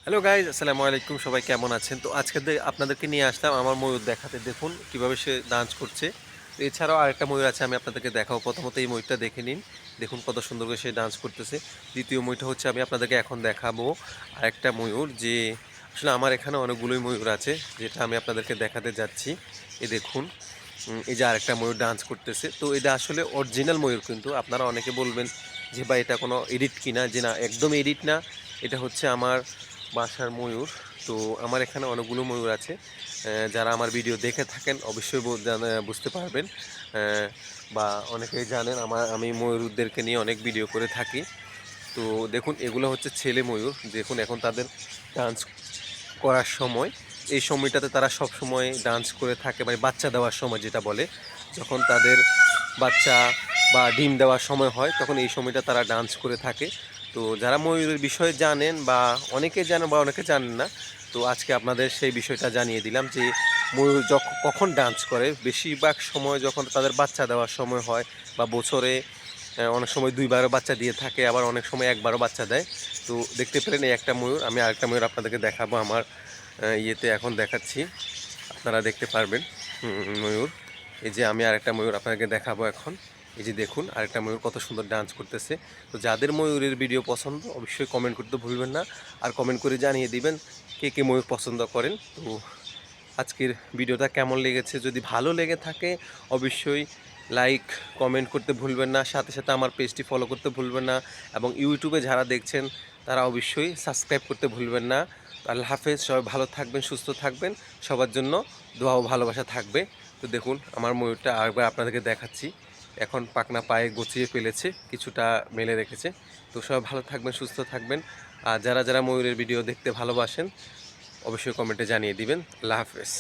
Hello guys, আসসালামু আলাইকুম। সবাই কেমন আছেন? তো আজকে আপনাদেরকে নিয়ে আসলাম আমার ময়ূর দেখাতে। দেখুন কিভাবে সে ডান্স করছে। তো এছাড়াও আরেকটা ময়ূর আছে, আমি আপনাদেরকে দেখাবো। প্রথমত এই ময়ূরটা দেখে নিন। দেখুন কত সুন্দর করে সে ডান্স করতেছে। দ্বিতীয় ময়ূরটা হচ্ছে আমি আপনাদেরকে এখন দেখাবো আরেকটা ময়ূর, যে আসলে আমার এখানে অনেকগুলোই ময়ূর আছে, যেটা আমি আপনাদেরকে দেখাতে যাচ্ছি। এই দেখুন, এই যে আরেকটা ময়ূর ডান্স করতেছে। তো এটা আসলে অরিজিনাল ময়ূর, কিন্তু আপনারা অনেকে বলবেন যে ভাই এটা কোনো এডিট কিনা, যে না একদম এডিট না, এটা হচ্ছে আমার বাসার ময়ূর। তো আমার এখানে অনেকগুলো ময়ূর আছে। যারা আমার ভিডিও দেখে থাকেন অবশ্যই বুঝতে পারবেন, বা অনেকেই জানেন আমি ময়ূরদেরকে নিয়ে অনেক ভিডিও করে থাকি। তো দেখুন এগুলো হচ্ছে ছেলে ময়ূর। দেখুন এখন তাদের ডান্স করার সময়, এই সময়টাতে তারা সব সময় ডান্স করে থাকে, মানে বাচ্চা দেওয়ার সময় যেটা বলে, যখন তাদের বাচ্চা বা ডিম দেওয়ার সময় হয়, তখন এই সময়টা তারা ডান্স করে থাকে। তো যারা ময়ূরের বিষয়ে জানেন, বা অনেকে জানেন বা অনেকে জানেন না, তো আজকে আপনাদের সেই বিষয়টা জানিয়ে দিলাম যে ময়ূর কখন ডান্স করে। বেশিরভাগ সময় যখন তাদের বাচ্চা দেওয়ার সময় হয়, বা বছরে অনেক সময় দুইবারও বাচ্চা দিয়ে থাকে, আবার অনেক সময় একবারও বাচ্চা দেয়। তো দেখতে পেলেন এই একটা ময়ূর। আমি আরেকটা ময়ূর আপনাদেরকে দেখাবো আমার ইয়েতে এখন দেখাচ্ছি, আপনারা দেখতে পারবেন। ময়ূর, এই যে আমি আরেকটা ময়ূর আপনাদেরকে দেখাবো এখন। এই যে দেখুন আরেকটা ময়ূর কত সুন্দর ডান্স করতেছে। তো যাদের ময়ূরের ভিডিও পছন্দ অবশ্যই কমেন্ট করতে ভুলবেন না, আর কমেন্ট করে জানিয়ে দিবেন কে কে ময়ূর পছন্দ করেন। তো আজকের ভিডিওটা কেমন লেগেছে, যদি ভালো লেগে থাকে অবশ্যই লাইক কমেন্ট করতে ভুলবেন না, সাথে সাথে আমার পেজটি ফলো করতে ভুলবেন না, এবং ইউটিউবে যারা দেখছেন তারা অবশ্যই সাবস্ক্রাইব করতে ভুলবেন না। তো আল্লাহ হাফেজ, সবাই ভালো থাকবেন, সুস্থ থাকবেন, সবার জন্য দোয়া ও ভালোবাসা থাকবে। তো দেখুন আমার ময়ূরটা আরেকবার আপনাদেরকে দেখাচ্ছি। এখন পাখনা পায়ে গচিয়ে ফেলেছে, কিছুটা মেলে রেখেছে। তো সবাই ভালো থাকবেন, সুস্থ থাকবেন। আর যারা যারা ময়ূরের ভিডিও দেখতে ভালোবাসেন অবশ্যই কমেন্টে জানিয়ে দিবেন। আল্লাহ হাফেজ।